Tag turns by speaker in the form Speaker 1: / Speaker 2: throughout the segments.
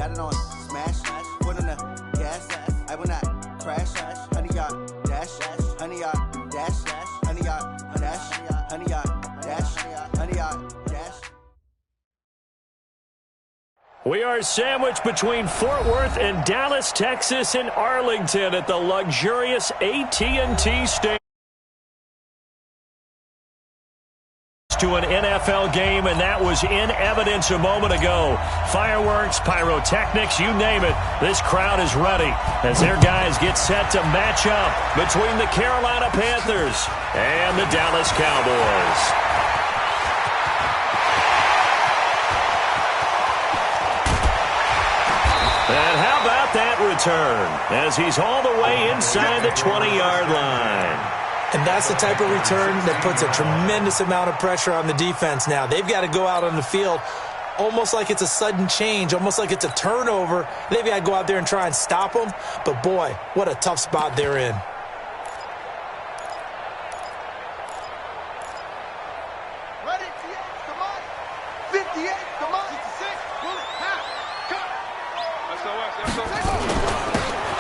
Speaker 1: got it on smash, foot on the gas, I will not crash, 100-yard dash, 100-yard dash, 100-yard dash, 100-yard dash, 100-yard dash.
Speaker 2: We are sandwiched between Fort Worth and Dallas, Texas, and Arlington at the luxurious AT&T Stadium. To an NFL game, and that was in evidence a moment ago. Fireworks, pyrotechnics, you name it. This crowd is ready as their guys get set to match up between the Carolina Panthers and the Dallas Cowboys. And how about that return as he's all the way inside the 20-yard line.
Speaker 3: And that's the type of return that puts a tremendous amount of pressure on the defense now. They've got to go out on the field almost like it's a sudden change, almost like it's a turnover. They've got to go out there and try and stop them. But, boy, what a tough spot they're in.
Speaker 4: Ready? Come on. 58, come on. 66, cut.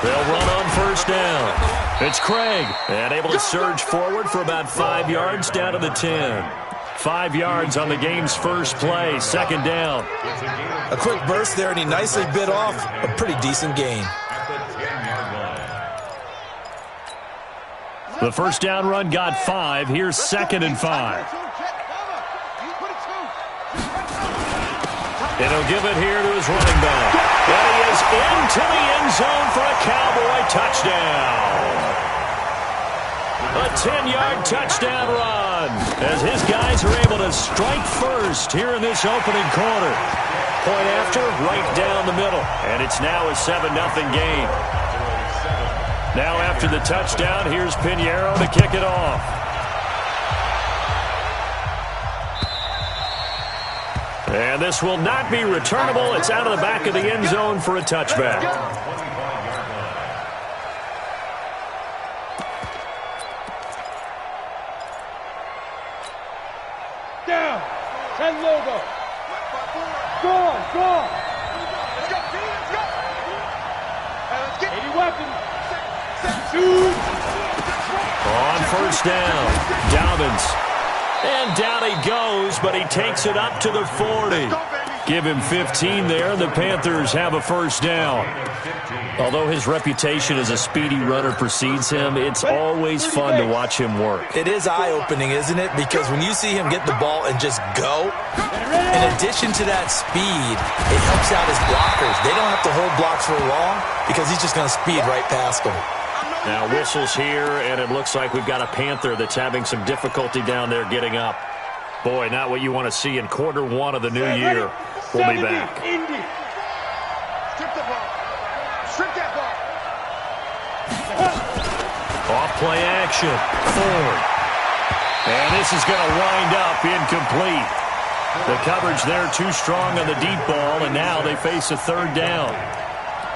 Speaker 2: They'll run on first down. It's Craig, and able to surge forward for about 5 yards down to the 10. 5 yards on the game's first play, second down.
Speaker 3: A quick burst there, and he nicely bit off a pretty decent gain.
Speaker 2: The first down run got 5. Here's 2nd and 5. And he'll give it here to his running back. And he is into the end zone for a Cowboy touchdown. A 10-yard touchdown run as his guys are able to strike first here in this opening quarter. Point after, right down the middle. And it's now a 7-0 game. Now after the touchdown, here's Pinheiro to kick it off. And this will not be returnable. It's out of the back of the end zone for a touchback.
Speaker 5: Down. 10 logo. Gone.
Speaker 4: Let's go.
Speaker 5: 80 weapons. Shoot.
Speaker 2: On first down, Dobbins. And down he goes, but he takes it up to the 40. Give him 15 there. The Panthers have a first down. Although his reputation as a speedy runner precedes him, it's always fun to watch him work.
Speaker 3: It is eye-opening, isn't it? Because when you see him get the ball and just go, in addition to that speed, it helps out his blockers. They don't have to hold blocks for long because he's just going to speed right past them.
Speaker 2: Now whistles here, and it looks like we've got a Panther that's having some difficulty down there getting up. Boy, not what you want to see in quarter one of the new year. We'll be back.
Speaker 4: Strip the ball. Strip that ball.
Speaker 2: Off play action. Ford. And this is going to wind up incomplete. The coverage there too strong on the deep ball, and now they face a third down.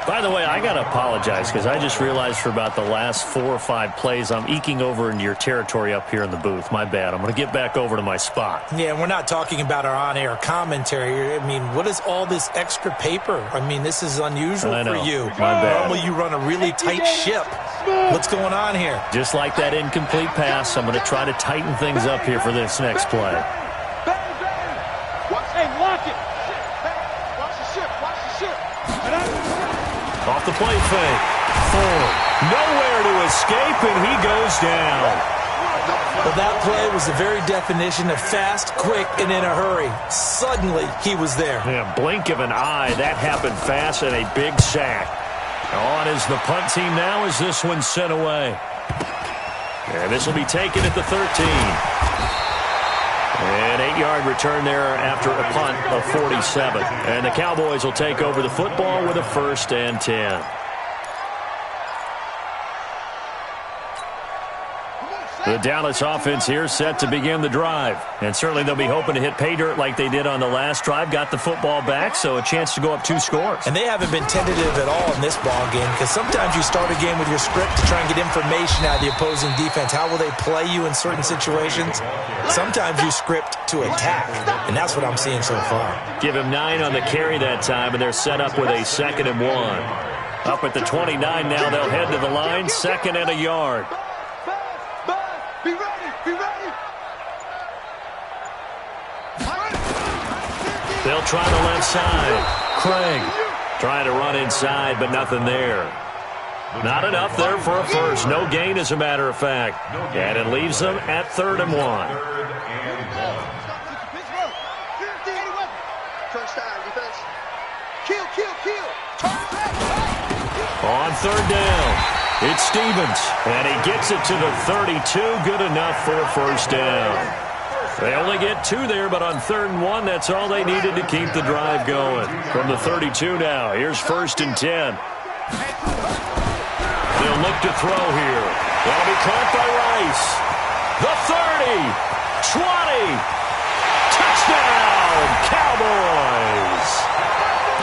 Speaker 2: By the way, I got to apologize because I just realized for about the last 4 or 5 plays I'm eking over into your territory up here in the booth. My bad. I'm going to get back over to my spot.
Speaker 3: Yeah, we're not talking about our on-air commentary. I mean, what is all this extra paper? I mean, this is unusual for you.
Speaker 2: My bad.
Speaker 3: Normally you run a really tight ship. What's going on here?
Speaker 2: Just like that incomplete pass, I'm going to try to tighten things up here for this next play.
Speaker 5: Hey, lock it.
Speaker 4: Watch the ship.
Speaker 2: Off the play fake. Ford. Nowhere to escape, and he goes down.
Speaker 3: Well, that play was the very definition of fast, quick, and in a hurry. Suddenly, he was there.
Speaker 2: Yeah, blink of an eye. That happened fast and a big sack. On is the punt team now as this one's sent away. And this will be taken at the 13. An 8-yard return there after a punt of 47. And the Cowboys will take over the football with a 1st and 10. The Dallas offense here set to begin the drive. And certainly they'll be hoping to hit pay dirt like they did on the last drive. Got the football back, so a chance to go up 2 scores.
Speaker 3: And they haven't been tentative at all in this ball game, because sometimes you start a game with your script to try and get information out of the opposing defense. How will they play you in certain situations? Sometimes you script to attack, and that's what I'm seeing so far.
Speaker 2: Give him 9 on the carry that time, and they're set up with a 2nd and 1. Up at the 29 now, they'll head to the line, 2nd and a yard.
Speaker 4: Be ready, be ready.
Speaker 2: They'll try the left side. Craig trying to run inside, but nothing there. Not enough there for a first. No gain, as a matter of fact. And it leaves them at 3rd and 1.
Speaker 4: First time defense. Kill.
Speaker 2: On 3rd down, it's Stevens, and he gets it to the 32. Good enough for a first down. They only get 2 there, but on 3rd and 1, that's all they needed to keep the drive going. From the 32 now, here's 1st and 10. They'll look to throw here. That'll be caught by Rice. The 30, 20, touchdown, Cowboys.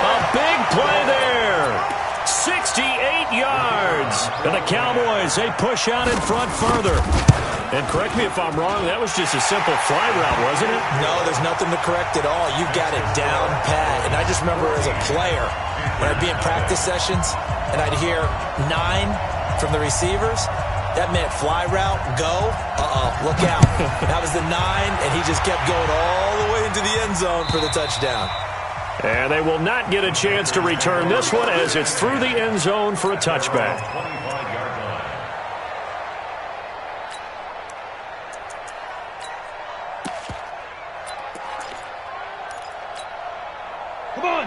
Speaker 2: A big play there. 68 yards. And the Cowboys, they push out in front further. And correct me if I'm wrong, that was just a simple fly route, wasn't it?
Speaker 3: No, there's nothing to correct at all. You've got it down pat. And I just remember as a player, when I'd be in practice sessions, and I'd hear 9 from the receivers, that meant fly route, go, look out. That was the 9, and he just kept going all the way into the end zone for the touchdown.
Speaker 2: And they will not get a chance to return this one as it's through the end zone for a touchback.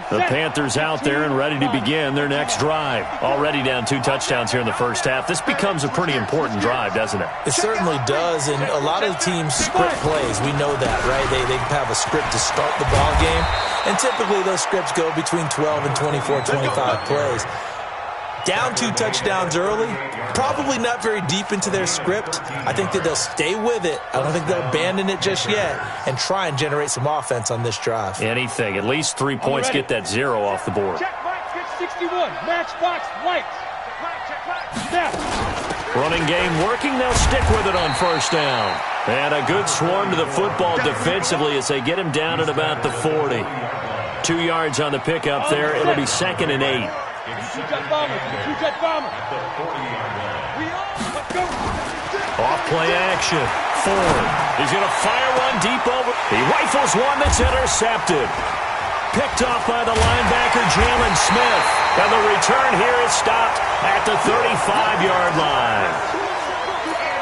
Speaker 2: The Panthers out there and ready to begin their next drive. Already down 2 touchdowns here in the first half. This becomes a pretty important drive, doesn't it?
Speaker 3: It certainly does, and a lot of teams script plays. We know that, right? They have a script to start the ball game, and typically those scripts go between 12 and 24, 25 plays. Down 2 touchdowns early, probably not very deep into their script. I think that they'll stay with it. I don't think they'll abandon it just yet and try and generate some offense on this drive.
Speaker 2: Anything. At least 3 points, get that 0 off the board.
Speaker 5: Check Mike, get 61. Matchbox lights. Snap.
Speaker 2: Running game working. They'll stick with it on 1st down. And a good swarm to the football defensively as they get him down at about the 40. 2 yards on the pickup there. It'll be 2nd and 8.
Speaker 5: Two-jet bomber.
Speaker 2: Off play action. Ford. He's going to fire one deep over. He rifles one that's intercepted. Picked off by the linebacker, Jalen Smith. And the return here is stopped at the 35-yard line.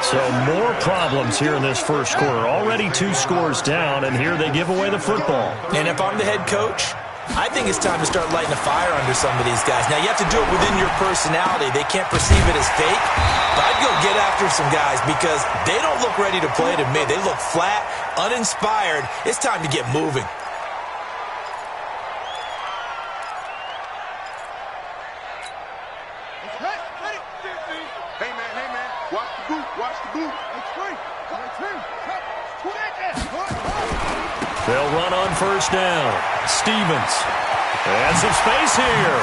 Speaker 2: So more problems here in this first quarter. Already 2 scores down, and here they give away the football.
Speaker 3: And if I'm the head coach, I think it's time to start lighting a fire under some of these guys. Now, you have to do it within your personality. They can't perceive it as fake. But I'd go get after some guys because they don't look ready to play to me. They look flat, uninspired. It's time to get moving.
Speaker 4: Hey, man. Watch the boot.
Speaker 2: They'll run on 1st down. Stevens. And some space here.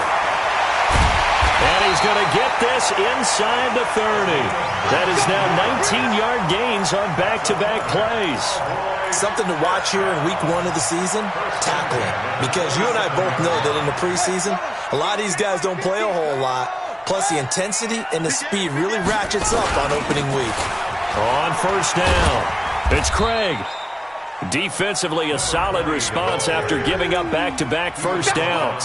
Speaker 2: And he's going to get this inside the 30. That is now 19-yard gains on back-to-back plays.
Speaker 3: Something to watch here in week 1 of the season, tackling. Because you and I both know that in the preseason, a lot of these guys don't play a whole lot. Plus, the intensity and the speed really ratchets up on opening week.
Speaker 2: On 1st down, it's Craig. Defensively, a solid response after giving up back-to-back first downs.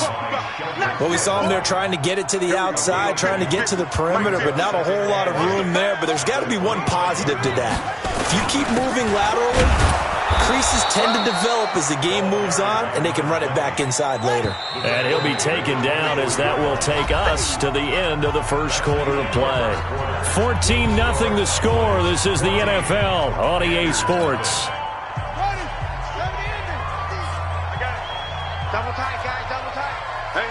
Speaker 3: Well, we saw him there trying to get it to the outside, trying to get to the perimeter, but not a whole lot of room there. But there's got to be one positive to that. If you keep moving laterally, creases tend to develop as the game moves on, and they can run it back inside later.
Speaker 2: And he'll be taken down as that will take us to the end of the first quarter of play. 14-0 the score. This is the NFL on EA Sports.
Speaker 4: Double tight, guys, double tight. Hey.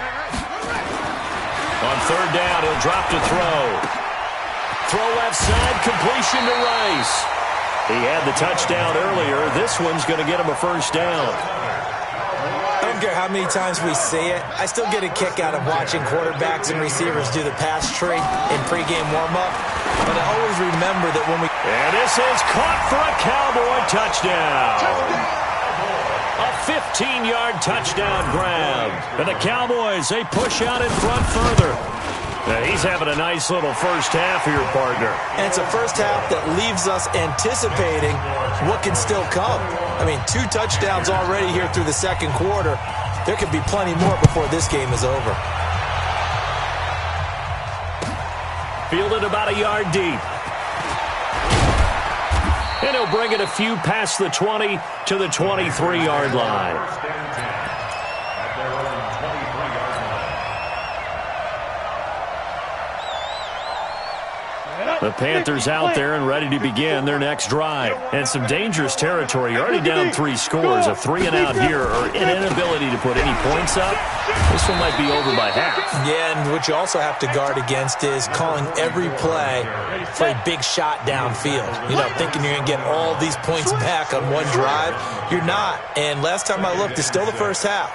Speaker 2: On 3rd down, he'll drop to throw. Throw left side, completion to Rice. He had the touchdown earlier. This one's going to get him a first down.
Speaker 3: I don't care how many times we see it. I still get a kick out of watching quarterbacks and receivers do the pass tree in pregame warm-up. But I always remember that when we...
Speaker 2: And this is caught for a Cowboy touchdown. A 15-yard touchdown grab. And the Cowboys, they push out in front further. Now he's having a nice little first half of your partner.
Speaker 3: And it's a first half that leaves us anticipating what can still come. I mean, 2 touchdowns already here through the second quarter. There could be plenty more before this game is over.
Speaker 2: Fielded about a yard deep. And he'll bring it a few past the 20 to the 23-yard line. The Panthers out there and ready to begin their next drive. And some dangerous territory. You're already down 3 scores. A 3-and-out here or an inability to put any points up. This one might be over by half.
Speaker 3: Yeah, and what you also have to guard against is calling every play for a big shot downfield. You know, thinking you're going to get all these points back on one drive. You're not. And last time I looked, it's still the first half.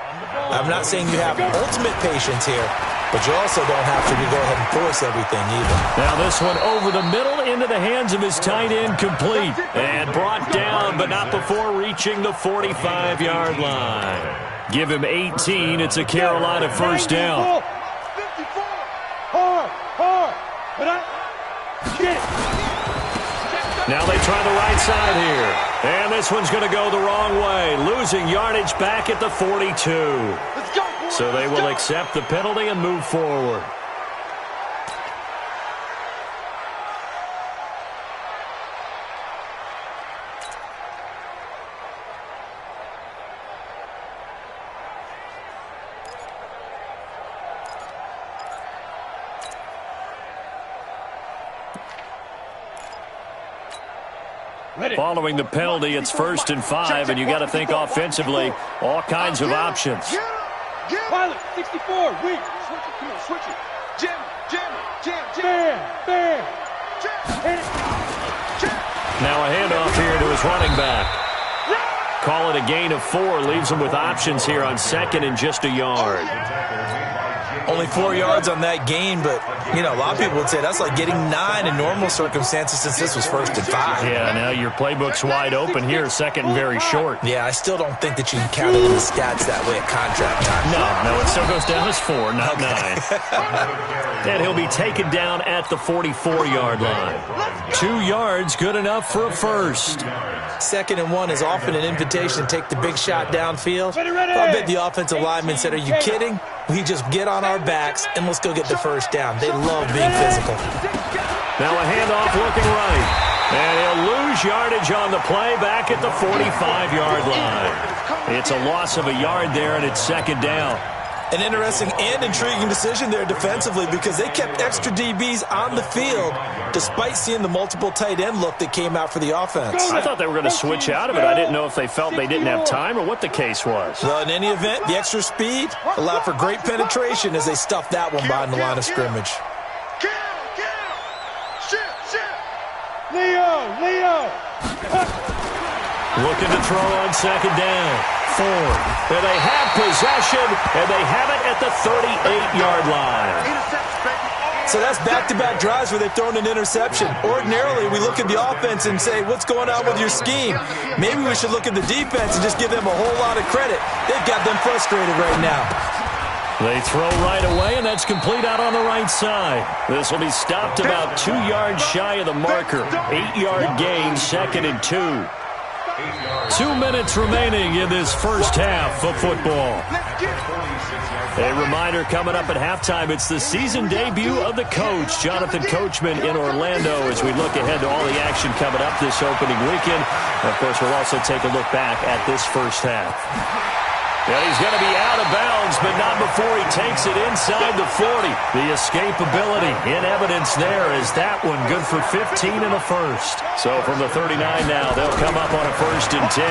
Speaker 3: I'm not saying you have ultimate patience here, but you also don't have to go ahead and force everything either.
Speaker 2: Now this one over the middle into the hands of his tight end, complete. And brought down, but not before reaching the 45-yard line. Give him 18. It's a Carolina first down.
Speaker 5: 54. Hard. Get it.
Speaker 2: Now they try the right side here. And this one's going to go the wrong way. Losing yardage back at the 42.
Speaker 5: Let's go.
Speaker 2: So they will accept the penalty and move forward. Following the penalty, it's 1st and 5, and you got to think offensively, all kinds of options.
Speaker 5: Pilot, 64, weak. Switch it. Jam. Bam. Hit it.
Speaker 2: Now a handoff here to his running back. Call it a gain of 4, leaves him with options here on 2nd and just a yard.
Speaker 3: Only 4 yards on that gain, but, you know, a lot of people would say that's like getting 9 in normal circumstances since this was 1st and 5.
Speaker 2: Yeah, now your playbook's wide open here, 2nd and very short.
Speaker 3: Yeah, I still don't think that you can count it in the stats that way at contract time.
Speaker 2: No, it still goes down as 4, not 9. And he'll be taken down at the 44-yard line. 2 yards, good enough for a first.
Speaker 3: 2nd and 1 is often an invitation to take the big shot downfield. I bet the offensive lineman said, are you kidding? We just get on our backs and let's go get the first down. They love being physical.
Speaker 2: Now a handoff looking right. And he'll lose yardage on the play back at the 45-yard line. It's a loss of a yard there, and it's 2nd down.
Speaker 3: An interesting and intriguing decision there defensively because they kept extra DBs on the field despite seeing the multiple tight end look that came out for the offense.
Speaker 2: I thought they were going to switch out of it. I didn't know if they felt they didn't have time or what the case was.
Speaker 3: Well, in any event, the extra speed allowed for great penetration as they stuffed that one behind the line of scrimmage.
Speaker 5: Leo.
Speaker 2: Looking to throw on 2nd down. Ford. And they have possession, and they have it at the 38-yard line.
Speaker 3: So that's back-to-back drives where they've thrown an interception. Ordinarily, we look at the offense and say, what's going on with your scheme? Maybe we should look at the defense and just give them a whole lot of credit. They've got them frustrated right now.
Speaker 2: They throw right away, and that's complete out on the right side. This will be stopped about 2 yards shy of the marker. 8-yard gain, 2nd and 2. 2 minutes remaining in this first half of football. A reminder coming up at halftime, it's the season debut of the coach, Jonathan Coachman in Orlando, as we look ahead to all the action coming up this opening weekend. And of course, we'll also take a look back at this first half. Yeah, he's going to be out of bounds, but not before he takes it inside the 40. The escapability in evidence there is that one good for 15 and a first. So from the 39 now, they'll come up on a 1st and 10.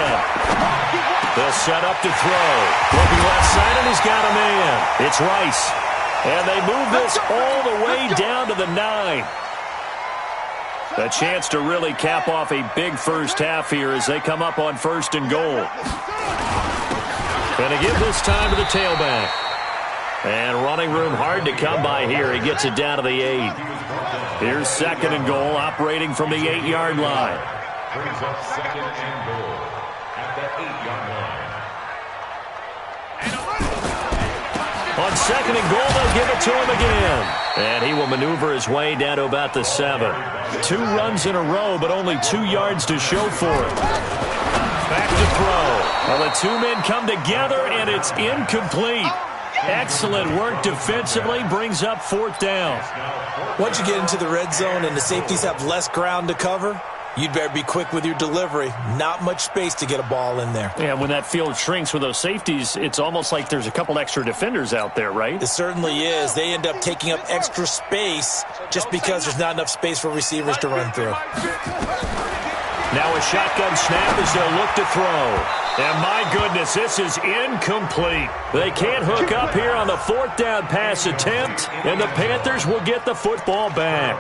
Speaker 2: They'll set up to throw. Looking left side, and he's got a man. It's Rice. And they move this all the way down to the 9. A chance to really cap off a big first half here as they come up on 1st and goal. Going to give this time to the tailback. And running room hard to come by here. He gets it down to the 8. Here's 2nd and goal, operating from the 8-yard line.
Speaker 6: Brings up 2nd and goal at the 8-yard line.
Speaker 2: On 2nd and goal, they'll give it to him again. And he will maneuver his way down to about the 7. 2 runs in a row, but only 2 yards to show for it. Back to throw. Well, the 2 men come together, and it's incomplete. Excellent work defensively, brings up 4th down.
Speaker 3: Once you get into the red zone and the safeties have less ground to cover, you'd better be quick with your delivery. Not much space to get a ball in there.
Speaker 2: Yeah, when that field shrinks with those safeties, it's almost like there's a couple extra defenders out there, right?
Speaker 3: It certainly is. They end up taking up extra space just because there's not enough space for receivers to run through.
Speaker 2: Now a shotgun snap as they'll look to throw. And my goodness, this is incomplete. They can't hook up here on the 4th down pass attempt, and the Panthers will get the football back.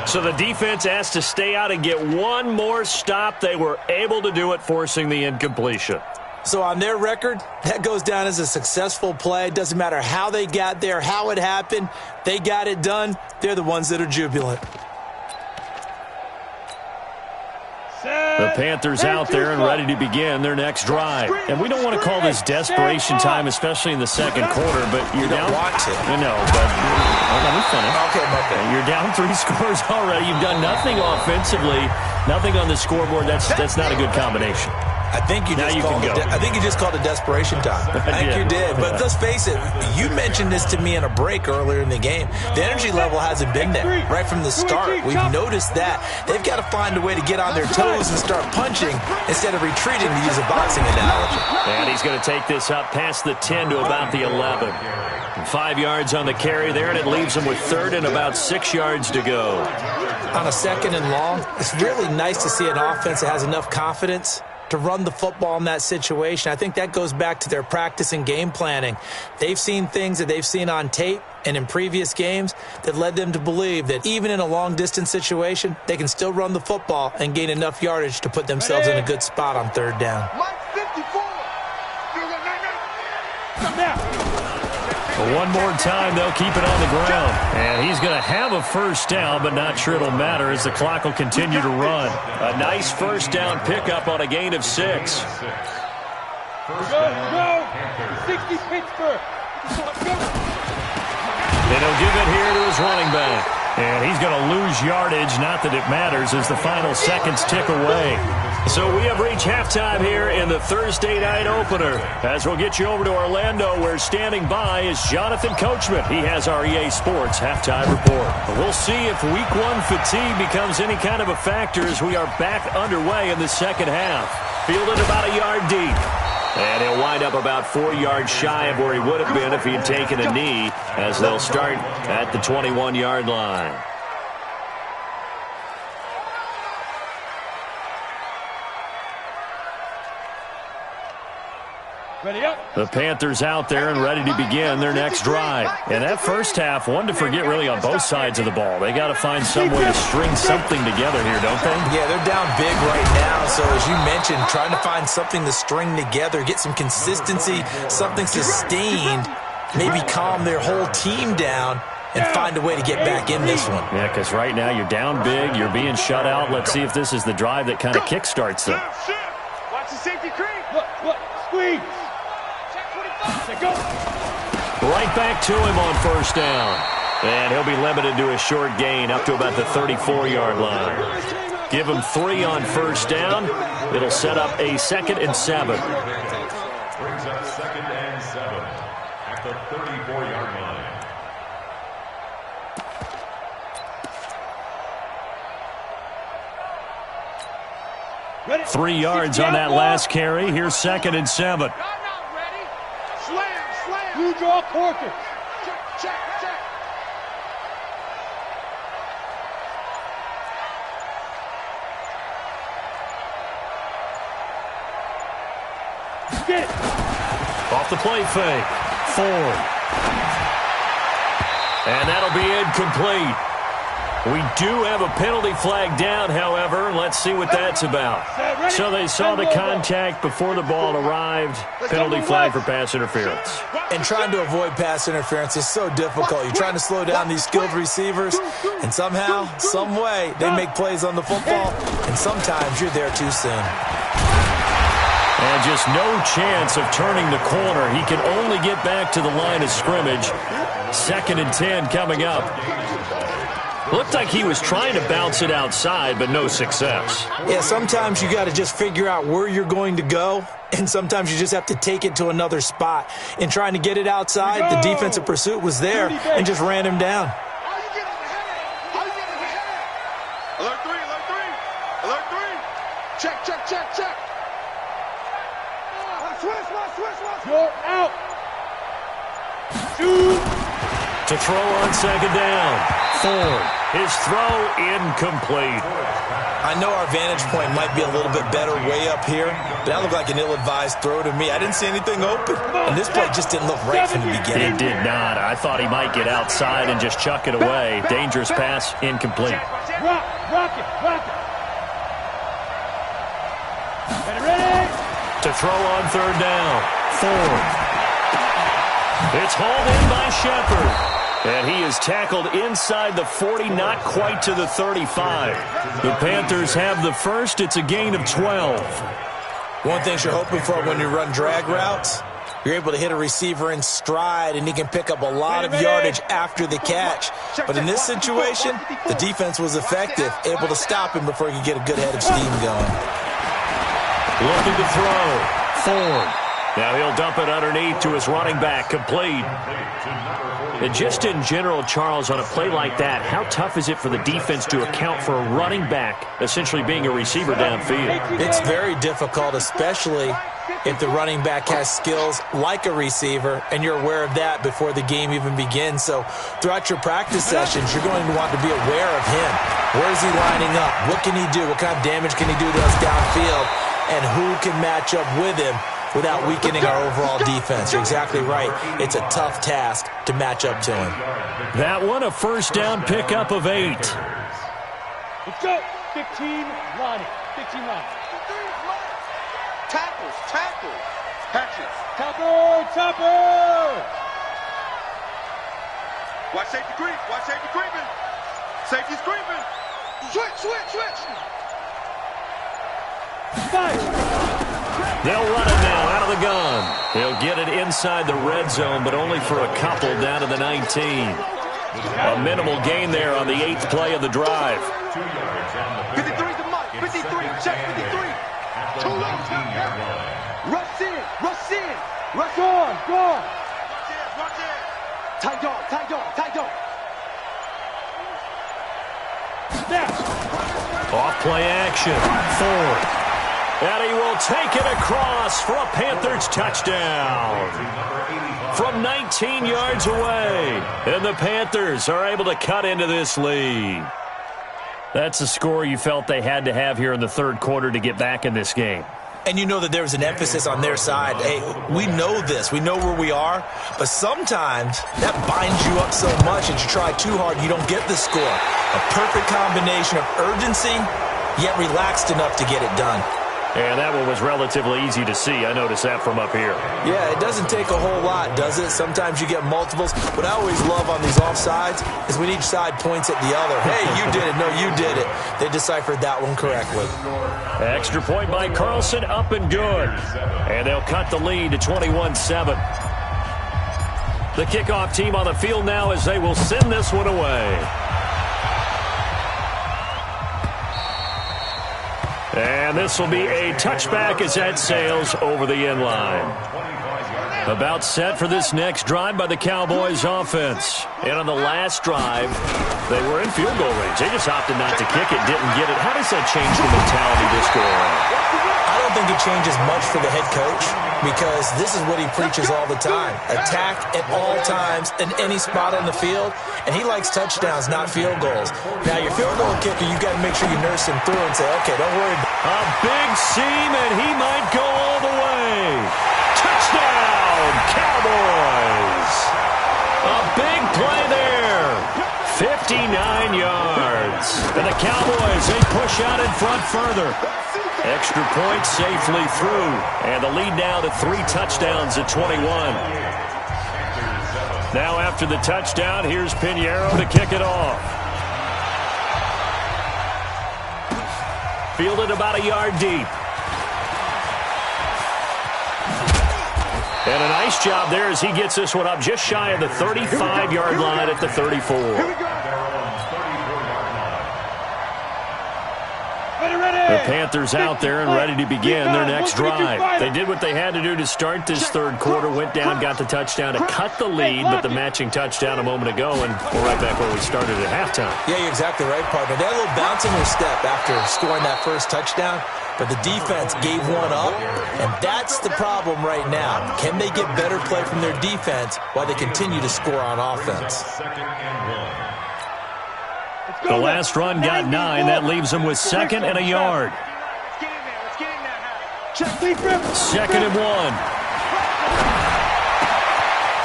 Speaker 2: So the defense has to stay out and get one more stop. They were able to do it, forcing the incompletion.
Speaker 3: So on their record, that goes down as a successful play. Doesn't matter how they got there, how it happened. They got it done. They're the ones that are jubilant.
Speaker 2: The Panthers out there and ready to begin their next drive. And we don't want to call this desperation time, especially in the 2nd quarter, but you're down.
Speaker 3: You don't want to.
Speaker 2: No, but let me finish.
Speaker 3: Okay, okay.
Speaker 2: You're down 3 scores already. You've done nothing offensively, nothing on the scoreboard. That's not a good combination.
Speaker 3: I think you just called it desperation time. I think you did. But let's face it, you mentioned this to me in a break earlier in the game. The energy level hasn't been there right from the start. We've noticed that. They've got to find a way to get on their toes and start punching instead of retreating, to use a boxing analogy.
Speaker 2: And he's going to take this up past the 10 to about the 11. 5 yards on the carry there, and it leaves him with 3rd and about 6 yards to go.
Speaker 3: On a 2nd and long, it's really nice to see an offense that has enough confidence to run the football in that situation. I think that goes back to their practice and game planning. They've seen things that they've seen on tape and in previous games that led them to believe that even in a long-distance situation, they can still run the football and gain enough yardage to put themselves in a good spot on 3rd down.
Speaker 2: One more time, they'll keep it on the ground. And he's going to have a 1st down, but not sure it'll matter as the clock will continue to run. A nice 1st down pickup on a gain of 6.
Speaker 5: Go! 60 Pittsburgh!
Speaker 2: And he'll give it here to his running back. And he's going to lose yardage, not that it matters, as the final seconds tick away. So we have reached halftime here in the Thursday night opener. As we'll get you over to Orlando, where standing by is Jonathan Coachman. He has our EA Sports halftime report. We'll see if Week 1 fatigue becomes any kind of a factor as we are back underway in the 2nd half. Fielded about a yard deep. And he'll wind up about 4 yards shy of where he would have been if he had taken a knee, as they'll start at the 21-yard line. The Panthers out there and ready to begin their next drive. And that first half, one to forget really on both sides of the ball. They got to find some way to string something together here, don't they?
Speaker 3: Yeah, they're down big right now. So as you mentioned, trying to find something to string together, get some consistency, something sustained, maybe calm their whole team down and find a way to get back in this one.
Speaker 2: Yeah, because right now you're down big, you're being shut out. Let's see if this is the drive that kind of kickstarts them.
Speaker 5: Watch the safety creep. Look, squeeze. Go.
Speaker 2: Right back to him on 1st down. And he'll be limited to a short gain up to about the 34-yard line. Give him 3 on 1st down. It'll set up a 2nd and 7.
Speaker 6: Brings up 2nd and 7 at the 34-yard line.
Speaker 2: 3 yards on that last carry. Here's 2nd and 7.
Speaker 5: Blue draw quarter. Check. Get it.
Speaker 2: Off the play fake. Ford. And that'll be incomplete. We do have a penalty flag down, however. Let's see what that's about. So they saw the contact before the ball arrived. Penalty flag for pass interference.
Speaker 3: And trying to avoid pass interference is so difficult. You're trying to slow down these skilled receivers, and somehow, some way, they make plays on the football, and sometimes you're there too soon.
Speaker 2: And just no chance of turning the corner. He can only get back to the line of scrimmage. 2nd and 10 coming up. Looked like he was trying to bounce it outside, but no success.
Speaker 3: Yeah, sometimes you got to just figure out where you're going to go, and sometimes you just have to take it to another spot. In trying to get it outside, the defensive pursuit was there and just ran him down.
Speaker 4: Alert 3, alert 3. Alert 3. Check, check, check, check. Switch.
Speaker 5: You're out. Shoot.
Speaker 2: To throw on 2nd down. Ford. His throw incomplete.
Speaker 3: I know our vantage point might be a little bit better way up here, but that looked like an ill-advised throw to me. I didn't see anything open, and this play just didn't look right from the beginning.
Speaker 2: It did not. I thought he might get outside and just chuck it away. Dangerous pass, incomplete.
Speaker 5: Rock it. Ready.
Speaker 2: To throw on 3rd down. Ford. It's hauled in by Shepard. And he is tackled inside the 40, not quite to the 35. The Panthers have the first. It's a gain of 12.
Speaker 3: One thing you're hoping for when you run drag routes, you're able to hit a receiver in stride, and he can pick up a lot of yardage after the catch. But in this situation, the defense was effective, able to stop him before he could get a good head of steam going.
Speaker 2: Looking to throw. Ford. Now he'll dump it underneath to his running back, complete. And just in general, Charles, on a play like that, how tough is it for the defense to account for a running back essentially being a receiver downfield?
Speaker 3: It's very difficult, especially if the running back has skills like a receiver, and you're aware of that before the game even begins. So throughout your practice sessions, you're going to want to be aware of him. Where is he lining up? What can he do? What kind of damage can he do to us downfield? And who can match up with him without weakening our overall defense? You're exactly right. It's a tough task to match up to him.
Speaker 2: That one, a first down pickup of 8.
Speaker 5: Let's go. 15, Lonnie. 15, Lonnie.
Speaker 4: Tackles. Hatches.
Speaker 5: Topper.
Speaker 4: Watch safety creeping. Safety's creeping. Switch.
Speaker 5: Five.
Speaker 2: They'll run it now out of the gun. They'll get it inside the red zone, but only for a couple down to the 19. A minimal gain there on the 8th play of the drive.
Speaker 4: 53 to Mike. 53. Check 53. Too low. Rush in.
Speaker 5: Rush on.
Speaker 4: Rush in. Tight dog.
Speaker 5: Snap.
Speaker 2: Off play action. Ford. And he will take it across for a Panthers touchdown from 19 yards away. And the Panthers are able to cut into this lead. That's a score you felt they had to have here in the 3rd quarter to get back in this game.
Speaker 3: And you know that there was an emphasis on their side. Hey, we know this. We know where we are. But sometimes that binds you up so much that you try too hard, you don't get the score. A perfect combination of urgency, yet relaxed enough to get it done.
Speaker 2: And that one was relatively easy to see. I noticed that from up here.
Speaker 3: Yeah, it doesn't take a whole lot, does it? Sometimes you get multiples. What I always love on these offsides is when each side points at the other. Hey, you did it. No, you did it. They deciphered that one correctly.
Speaker 2: Extra point by Carlson, up and good. And they'll cut the lead to 21-7. The kickoff team on the field now as they will send this one away. And this will be a touchback as that sails over the end line. About set for this next drive by the Cowboys offense. And on the last drive, they were in field goal range. They just opted not to kick it, didn't get it. How does that change the mentality this go around?
Speaker 3: I don't think it changes much for the head coach because this is what he preaches all the time. Attack at all times in any spot on the field, and he likes touchdowns, not field goals. Now, your field goal kicker, you got to make sure you nurse him through and say, okay, don't worry.
Speaker 2: A big seam, and he might go all the way. Touchdown, Cowboys! A big play there. 59 yards. yards. And the Cowboys, they push out in front further. Extra point safely through. And the lead now to 3 touchdowns at 21. Now after the touchdown, here's Pinheiro to kick it off. Fielded about a yard deep. And a nice job there as he gets this one up just shy of the 35-yard line at the 34. The Panthers out there and ready to begin their next drive. They did what they had to do to start this third quarter, went down, got the touchdown to cut the lead, but the matching touchdown a moment ago, and we're right back where we started at halftime.
Speaker 3: Yeah, you're exactly right, partner. They had a little bounce in their step after scoring that first touchdown, but the defense gave one up, and that's the problem right now. Can they get better play from their defense while they continue to score on offense?
Speaker 2: The last run got 9. That leaves them with 2nd and a yard. Second and 1.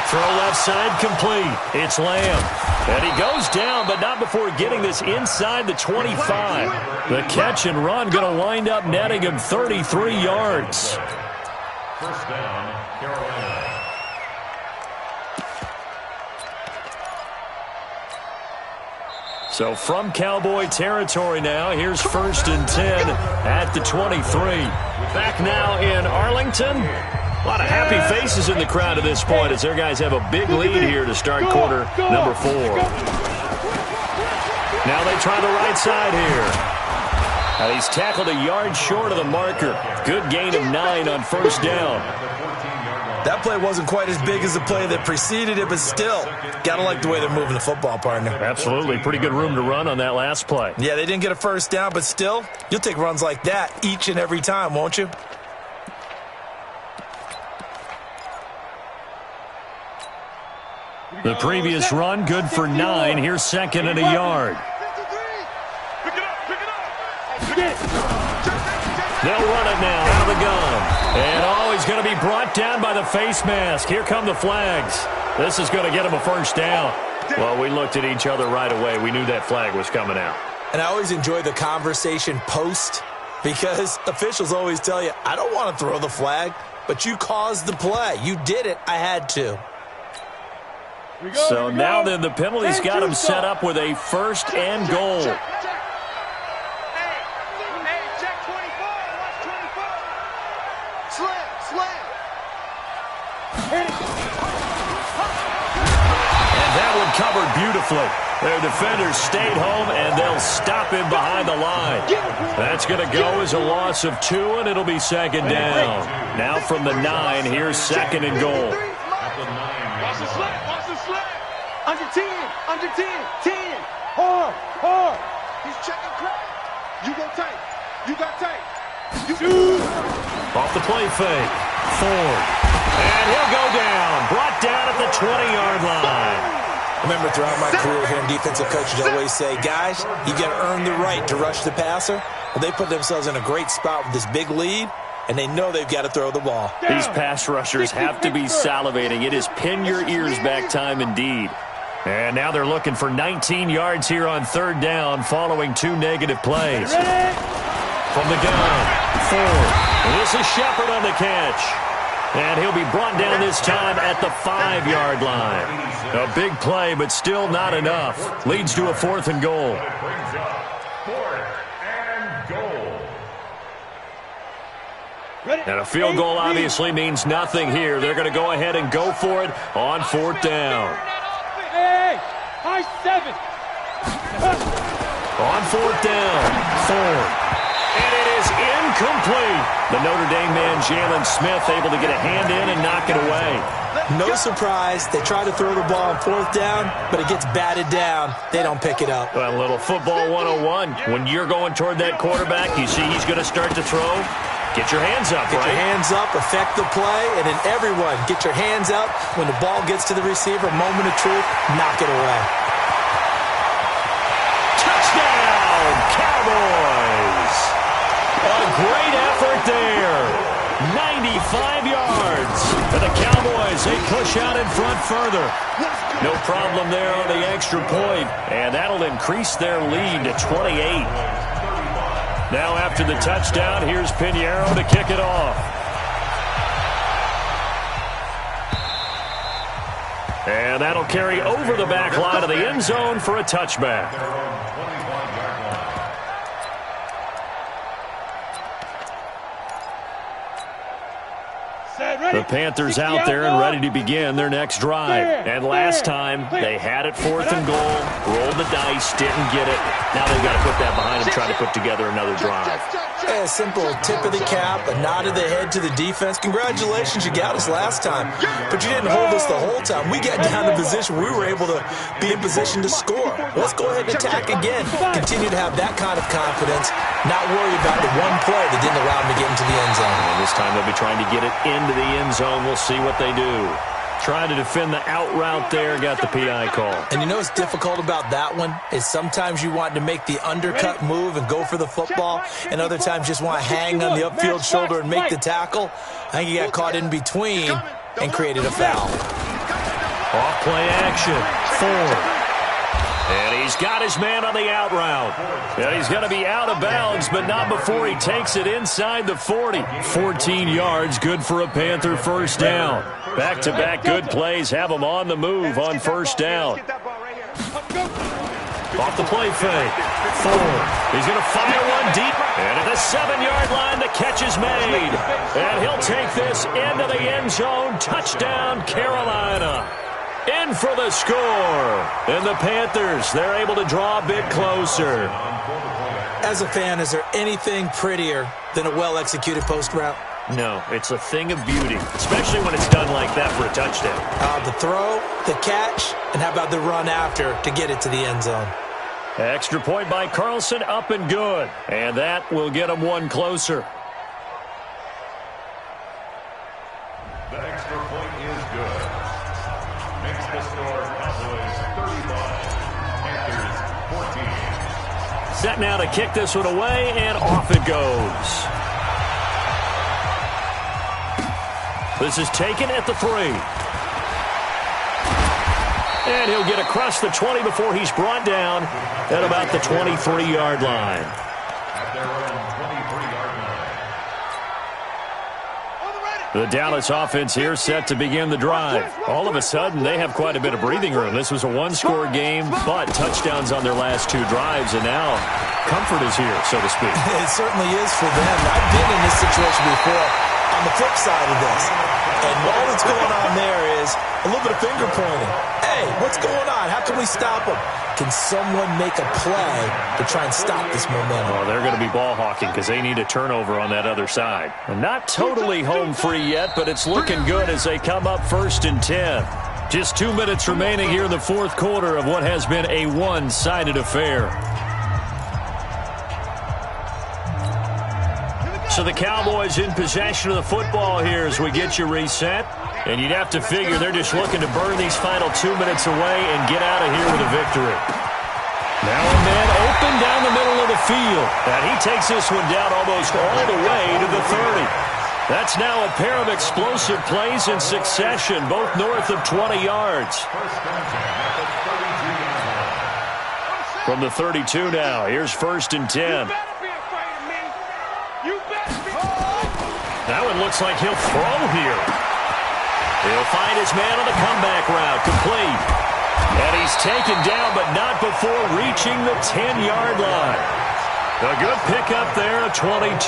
Speaker 2: Throw left side complete. It's Lamb. And he goes down, but not before getting this inside the 25. The catch and run going to wind up netting him 33 yards.
Speaker 6: First down, Carolina.
Speaker 2: So from Cowboy territory now, here's 1st and 10 at the 23. Back now in Arlington. A lot of happy faces in the crowd at this point as their guys have a big lead here to start quarter number 4. Now they try the right side here. Now he's tackled a yard short of the marker. Good gain of 9 on first down.
Speaker 3: That play wasn't quite as big as the play that preceded it, but still, got to like the way they're moving the football, partner.
Speaker 2: Absolutely. Pretty good room to run on that last play.
Speaker 3: Yeah, they didn't get a first down, but still, you'll take runs like that each and every time, won't you?
Speaker 2: The previous run, good for 9. Here's 2nd and a yard. They'll run it now out of the gun. And he's going to be brought down by the face mask. Here come the flags. This is going to get him a first down. Well, we looked at each other right away. We knew that flag was coming out.
Speaker 3: And I always enjoy the conversation post because officials always tell you, I don't want to throw the flag, but you caused the play. You did it. I had to.
Speaker 2: So now then the penalty's got him set up with a 1st and goal. And that one covered beautifully. Their defenders stayed home, and they'll stop him behind the line. That's going to go as a loss of 2, and it'll be 2nd down. Now from the 9, here's 2nd and goal.
Speaker 5: Watch the slap, watch the slap. Under 10, 10. Hard. He's checking crack. You go tight. You got tight.
Speaker 2: Off the play fake. Ford. And he'll go down. Brought down at the 20-yard line.
Speaker 3: Remember, throughout my career here in defensive coaches always say, guys, you got to earn the right to rush the passer. Well, they put themselves in a great spot with this big lead, and they know they've got to throw the ball.
Speaker 2: These pass rushers have to be salivating. It is pin your ears back time indeed. And now they're looking for 19 yards here on 3rd down following 2 negative plays. From the gun, Ford. This is Shepard on the catch. And he'll be brought down this time at the 5-yard line. A big play, but still not enough. Leads to a 4th and goal.
Speaker 6: Brings up 4th and goal.
Speaker 2: And a field goal obviously means nothing here. They're going to go ahead and go for it on 4th down.
Speaker 5: Hey, high 7.
Speaker 2: On 4th down, Ford. And it is incomplete. The Notre Dame man, Jalen Smith, able to get a hand in and knock it away.
Speaker 3: No surprise. They try to throw the ball on 4th down, but it gets batted down. They don't pick it up.
Speaker 2: Well, a little football 101. When you're going toward that quarterback, you see he's going to start to throw. Get your hands up,
Speaker 3: Get
Speaker 2: right?
Speaker 3: your hands up, affect the play, and then everyone get your hands up. When the ball gets to the receiver, moment of truth, knock it away.
Speaker 2: Touchdown, Cowboys! A great effort there. 95 yards. And the Cowboys Cowboys, they push out in front further. No problem there on the extra point, and that'll increase their lead to 28. Now after the touchdown, here's Pinheiro to kick it off. And that'll carry over the back line of the end zone for a touchback. The Panthers out there and ready to begin their next drive. And last time, they had it 4th and goal, rolled the dice, didn't get it. Now they've got to put that behind them, try to put together another drive.
Speaker 3: A simple tip of the cap, a nod of the head to the defense. Congratulations, you got us last time. But you didn't hold us the whole time. We got down to position where we were able to be in position to score. Let's go ahead and attack again. Continue to have that kind of confidence, not worry about the one play that didn't allow them to get into the end zone.
Speaker 2: And this time they'll be trying to get it into the end zone. We'll see what they do. Trying to defend the out route there, got the PI call.
Speaker 3: And you know what's difficult about that one is sometimes you want to make the undercut move and go for the football, and other times just want to hang on the upfield shoulder and make the tackle. I think he got caught in between and created a foul.
Speaker 2: Off play action. Ford. And he's got his man on the out route. And he's going to be out of bounds, but not before he takes it inside the 40. 14 yards, good for a Panther first down. Back-to-back good plays have him on the move on first down. Off the play fake. Ford. He's going to fire one deep. And at the 7-yard line, the catch is made. And he'll take this into the end zone. Touchdown, Carolina. In for the score. And the Panthers, they're able to draw a bit closer.
Speaker 3: As a fan, is there anything prettier than a well-executed post route?
Speaker 2: No, it's a thing of beauty, especially when it's done like that for a touchdown.
Speaker 3: The throw, the catch, and how about the run after to get it to the end zone?
Speaker 2: Extra point by Carlson, up and good. And that will get them one closer.
Speaker 6: The extra point is good. Makes the score Cowboys 35, Panthers 14.
Speaker 2: Set now to kick this one away, and off it goes. This is taken at the 3. And he'll get across the 20 before he's brought down at about the 23-yard line.
Speaker 6: At their own 23-yard line.
Speaker 2: The Dallas offense here set to begin the drive. All of a sudden, they have quite a bit of breathing room. This was a one-score game, but touchdowns on their last 2 drives, and now comfort is here, so to speak.
Speaker 3: It certainly is for them. I've been in this situation before on the flip side of this. And all that's going on there is a little bit of finger pointing. Hey, what's going on? How can we stop them? Can someone make a play to try and stop this momentum?
Speaker 2: Well, they're going to be ball hawking because they need a turnover on that other side. And not totally home free yet, but it's looking good as they come up 1st and 10. Just 2 minutes remaining here in the 4th quarter of what has been a one-sided affair. So the Cowboys in possession of the football here as we get you reset. And you'd have to figure they're just looking to burn these final 2 minutes away and get out of here with a victory. Now a man open down the middle of the field. And he takes this one down almost all the way to the 30. That's now a pair of explosive plays in succession, both north of 20 yards. From the 32 now, here's 1st and 10. That one looks like he'll throw here. He'll find his man on the comeback route, complete. And he's taken down, but not before reaching the 10-yard line. A good pickup there at 22.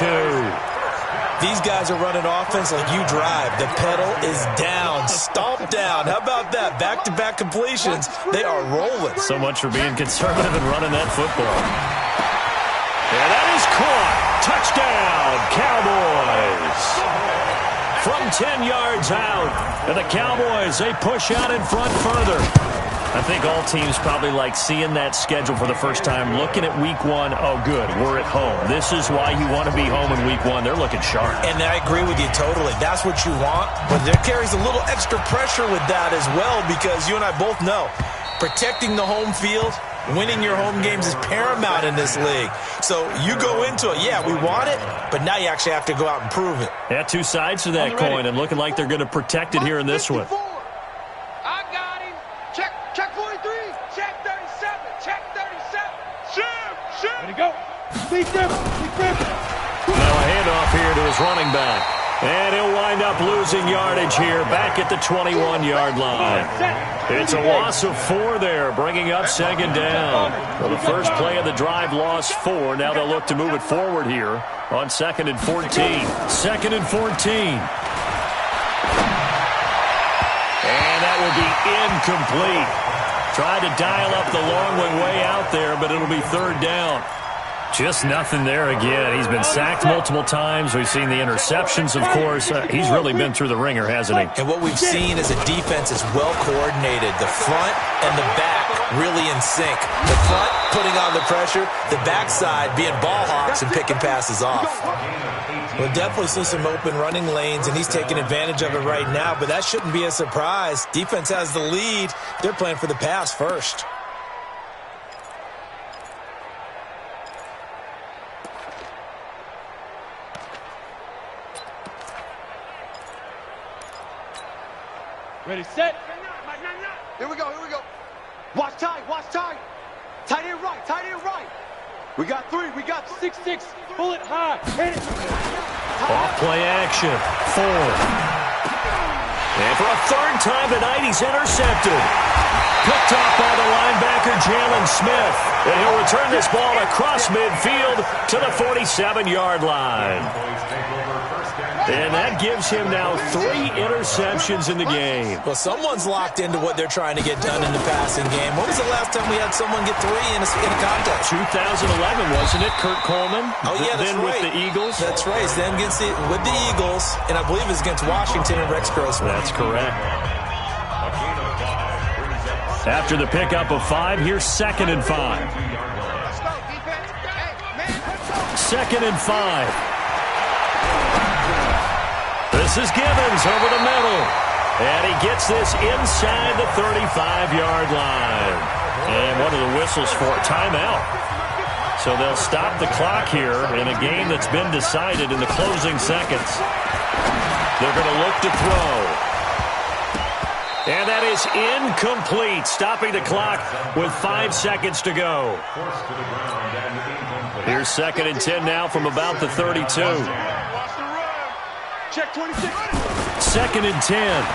Speaker 3: These guys are running offense like you drive. The pedal is down, stomped down. How about that? Back-to-back completions. They are rolling.
Speaker 2: So much for being conservative and running that football. And that is caught. Touchdown, Cowboys. From 10 yards out. And the Cowboys, they push out in front further. I think all teams probably like seeing that schedule for the first time, looking at week 1. Oh, good, we're at home. This is why you want to be home in week 1. They're looking sharp.
Speaker 3: And I agree with you totally. That's what you want. But there carries a little extra pressure with that as well, because you and I both know protecting the home field, winning your home games is paramount in this league. So you go into it, yeah, we want it, but now you actually have to go out and prove it.
Speaker 2: Yeah, 2 sides to that coin, and looking like they're going to protect it here in this one. Now a handoff here to his running back. And he'll wind up losing yardage here back at the 21-yard line. It's a loss of 4 there, bringing up second down. Well, the first play of the drive lost 4. Now they'll look to move it forward here on 2nd and 14. 2nd and 14. And that will be incomplete. Tried to dial up the long way out there, but it'll be 3rd down. Just nothing there again. He's been sacked multiple times. We've seen the interceptions, of course. He's really been through the ringer, hasn't he?
Speaker 3: And what we've seen is a defense is well coordinated. The front and the back really in sync. The front putting on the pressure, the backside being ball hawks and picking passes off. We'll definitely see some open running lanes, and he's taking advantage of it right now, but that shouldn't be a surprise. Defense has the lead. They're playing for the pass first.
Speaker 5: Ready, set. Here we go, here we go. Watch tight, watch tight. Tight end right, tight end right. We got 3, we got 6-6. Pull it high. Hit it.
Speaker 2: Off play action. 4. And for a 3rd time tonight, he's intercepted. Picked off by the linebacker, Jalen Smith. And he'll return this ball across midfield to the 47-yard line. And that gives him now 3 interceptions in the game.
Speaker 3: Well, someone's locked into what they're trying to get done in the passing game. When was the last time we had someone get 3 in a contest?
Speaker 2: 2011, wasn't it, Kurt Coleman?
Speaker 3: Oh, yeah, that's
Speaker 2: then
Speaker 3: right.
Speaker 2: With the Eagles?
Speaker 3: That's right. It's then with the Eagles, and I believe it's against Washington and Rex Grossman.
Speaker 2: That's correct. After the pickup of 5, here's 2nd and 5. 2nd and 5. This is Givens over the middle. And he gets this inside the 35-yard line. And what are the whistles for? Timeout. So they'll stop the clock here in a game that's been decided in the closing seconds. They're going to look to throw. And that is incomplete, stopping the clock with 5 seconds to go. Here's 2nd and 10 now from about the 32.
Speaker 5: Check 26.
Speaker 2: 2nd and 10.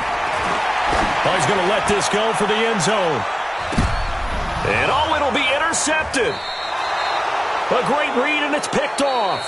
Speaker 2: Oh, he's going to let this go for the end zone. And it'll be intercepted. A great read, and it's picked off.